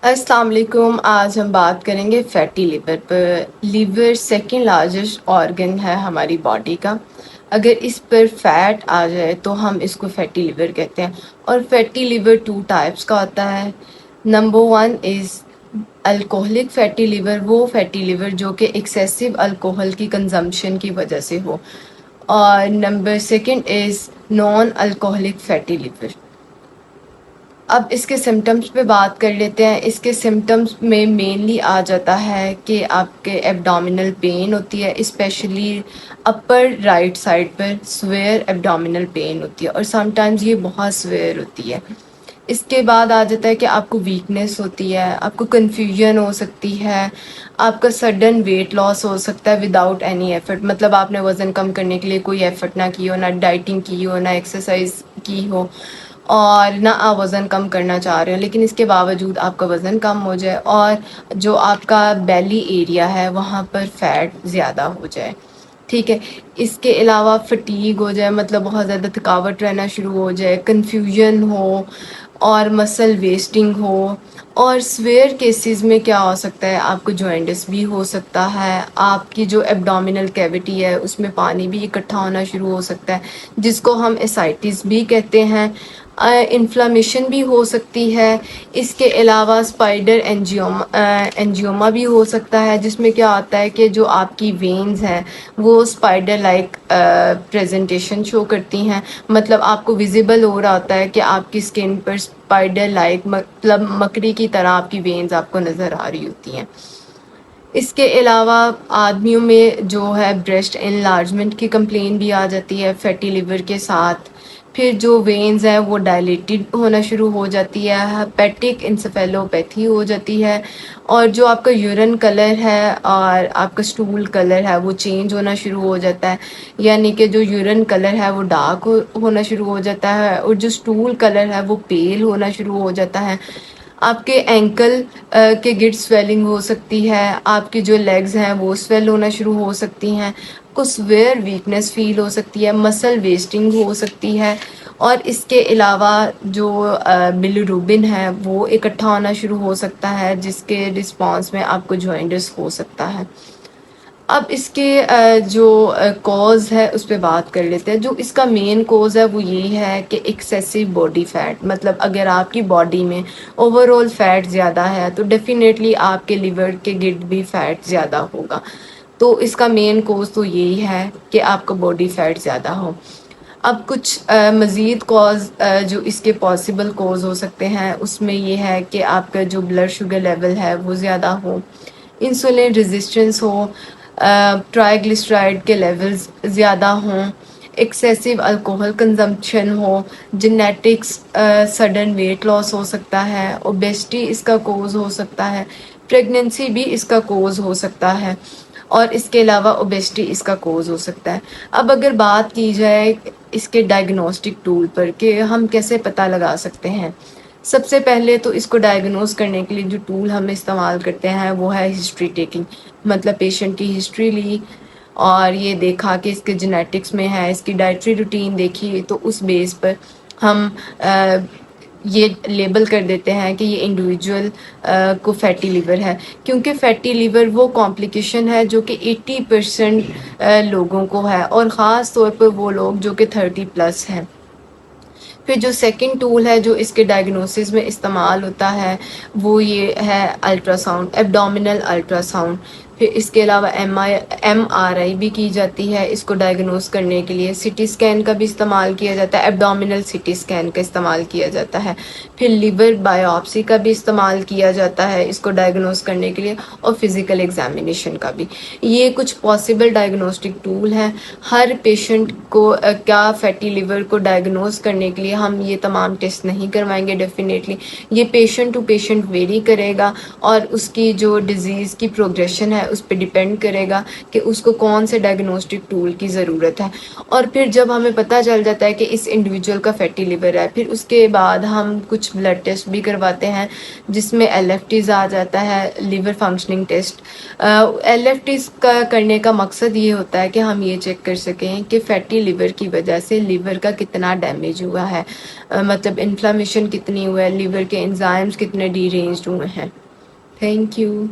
السلام علیکم. آج ہم بات کریں گے فیٹی لیور پر. لیور سیکنڈ لارجسٹ آرگن ہے ہماری باڈی کا. اگر اس پر فیٹ آ جائے تو ہم اس کو فیٹی لیور کہتے ہیں. اور فیٹی لیور 2 ٹائپس کا ہوتا ہے. نمبر 1 از الکوہلک فیٹی لیور، وہ فیٹی لیور جو کہ ایکسیسو الکوہل کی کنزمپشن کی وجہ سے ہو. اور نمبر 2 از نان الکوہلک فیٹی لیور. اب اس کے سمٹمز پہ بات کر لیتے ہیں. اس کے سمٹمز میں مینلی آ جاتا ہے کہ آپ کے ایبڈومینل پین ہوتی ہے، اسپیشلی اپر رائٹ سائڈ پر سویئر ایبڈومینل پین ہوتی ہے، اور سم ٹائمز یہ بہت سویئر ہوتی ہے. اس کے بعد آ جاتا ہے کہ آپ کو ویکنیس ہوتی ہے، آپ کو کنفیوژن ہو سکتی ہے، آپ کا سڈن ویٹ لاس ہو سکتا ہے وداؤٹ اینی ایفرٹ. مطلب آپ نے وزن کم کرنے کے لیے کوئی ایفرٹ نہ کی ہو، نہ ڈائٹنگ کی ہو، نہ ایکسرسائز کی ہو، اور نہ آپ وزن کم کرنا چاہ رہے ہو، لیکن اس کے باوجود آپ کا وزن کم ہو جائے اور جو آپ کا بیلی ایریا ہے وہاں پر فیٹ زیادہ ہو جائے. ٹھیک ہے. اس کے علاوہ فٹیگ ہو جائے، مطلب بہت زیادہ تھکاوٹ رہنا شروع ہو جائے، کنفیوژن ہو اور مسل ویسٹنگ ہو. اور سویئر کیسز میں کیا ہو سکتا ہے، آپ کو جوائنٹس بھی ہو سکتا ہے، آپ کی جو ایبڈومینل کیوٹی ہے اس میں پانی بھی اکٹھا ہونا شروع ہو سکتا ہے جس کو ہم اسائٹس بھی کہتے ہیں. انفلامیشن بھی ہو سکتی ہے. اس کے علاوہ اسپائڈر انجیوما بھی ہو سکتا ہے، جس میں کیا ہوتا ہے کہ جو آپ کی وینز ہیں وہ اسپائڈر لائک پریزنٹیشن شو کرتی ہیں. مطلب آپ کو ویزیبل ہو رہا ہوتا ہے کہ آپ کی اسکن پر اسپائڈر لائک، مطلب مکڑی کی طرح آپ کی وینز آپ کو نظر آ رہی ہوتی ہیں. اس کے علاوہ آدمیوں میں جو ہے بریسٹ انلارجمنٹ کی کمپلین بھی آ جاتی ہے فیٹی لیور کے ساتھ. پھر جو وینز ہیں وہ ڈائلیٹڈ ہونا شروع ہو جاتی ہے، ہیپیٹک انسفیلوپیتھی ہو جاتی ہے، اور جو آپ کا یورین کلر ہے اور آپ کا اسٹول کلر ہے وہ چینج ہونا شروع ہو جاتا ہے. یعنی کہ جو یورین کلر ہے وہ ڈارک ہونا شروع ہو جاتا ہے، اور جو اسٹول کلر ہے وہ پیل ہونا شروع ہو جاتا ہے. آپ کے اینکل کے گرد سویلنگ ہو سکتی ہے، آپ کی جو لیگز ہیں وہ سویل ہونا شروع ہو سکتی ہیں، کو سویئر ویکنیس فیل ہو سکتی ہے، مسل ویسٹنگ ہو سکتی ہے. اور اس کے علاوہ جو بلیروبن ہے وہ اکٹھا ہونا شروع ہو سکتا ہے، جس کے رسپانس میں آپ کو جوائنٹس ہو سکتا ہے. اب اس کے جو کوز ہے اس پہ بات کر لیتے ہیں. جو اس کا مین کوز ہے وہ یہی ہے کہ ایکسیسو باڈی فیٹ. مطلب اگر آپ کی باڈی میں اوور آل فیٹ زیادہ ہے تو ڈیفینیٹلی آپ کے لیور کے گرد بھی فیٹ زیادہ ہوگا. تو اس کا مین کوز تو یہی ہے کہ آپ کا باڈی فیٹ زیادہ ہو. اب کچھ مزید کوز جو اس کے پاسبل کوز ہو سکتے ہیں اس میں یہ ہے کہ آپ کا جو بلڈ شوگر لیول ہے وہ زیادہ ہو، انسولین ریزسٹنس ہو، ٹرائیگلیسرائڈ کے لیولز زیادہ ہوں، ایکسیسو الکوہل کنزمپشن ہو، جینیٹکس، سڈن ویٹ لاس ہو سکتا ہے، اوبیسٹی اس کا کوز ہو سکتا ہے، پریگننسی بھی اس کا کوز ہو سکتا ہے، اور اس کے علاوہ اوبیسٹی اس کا کوز ہو سکتا ہے. اب اگر بات کی جائے اس کے ڈائگنوسٹک ٹول پر کہ ہم کیسے پتہ لگا سکتے ہیں، سب سے پہلے تو اس کو ڈائگنوز کرنے کے لیے جو ٹول ہم استعمال کرتے ہیں وہ ہے ہسٹری ٹیکنگ. مطلب پیشنٹ کی ہسٹری لی اور یہ دیکھا کہ اس کے جینیٹکس میں ہے، اس کی ڈائٹری روٹین دیکھی، تو اس بیس پر ہم یہ لیبل کر دیتے ہیں کہ یہ انڈیویجول کو فیٹی لیور ہے. کیونکہ فیٹی لیور وہ کمپلیکیشن ہے جو کہ 80% لوگوں کو ہے، اور خاص طور پر وہ لوگ جو کہ 30+ ہیں. پھر جو سیکنڈ ٹول ہے جو اس کے ڈائگنوسس میں استعمال ہوتا ہے وہ یہ ہے ultra sound, abdominal ultra sound. پھر اس کے علاوہ ایم آر آئی بھی کی جاتی ہے اس کو ڈائگنوز کرنے کے لیے. سی ٹی اسکین کا بھی استعمال کیا جاتا ہے، ایبڈومینل سی ٹی اسکین کا استعمال کیا جاتا ہے. پھر لیور بایوپسی کا بھی استعمال کیا جاتا ہے اس کو ڈائگنوز کرنے کے لیے، اور فزیکل ایگزامینیشن کا بھی. یہ کچھ پاسبل ڈائگنوسٹک ٹول ہیں. ہر پیشنٹ کو کیا فیٹی لیور کو ڈائگنوز کرنے کے لیے ہم یہ تمام ٹیسٹ نہیں کروائیں گے. ڈیفینیٹلی یہ پیشنٹ ٹو پیشنٹ ویری کرے گا، اور اس کی جو ڈیزیز کی پروگریشن ہے اس پہ ڈیپینڈ کرے گا کہ اس کو کون سے ڈائگنوسٹک ٹول کی ضرورت ہے. اور پھر جب ہمیں پتہ چل جاتا ہے کہ اس انڈیویجول کا فیٹی لیور ہے، پھر اس کے بعد ہم کچھ بلڈ ٹیسٹ بھی کرواتے ہیں جس میں ایل ایف ٹیز آ جاتا ہے، liver functioning test. L F Ts کا کرنے کا مقصد یہ ہوتا ہے کہ ہم یہ چیک کر سکیں کہ فیٹی لیور کی وجہ سے لیور کا کتنا ڈیمیج ہوا ہے، مطلب انفلامیشن کتنی ہوا ہے، لیور کے انزائمز کتنے ڈی رینجڈ ہوئے ہیں. Thank you.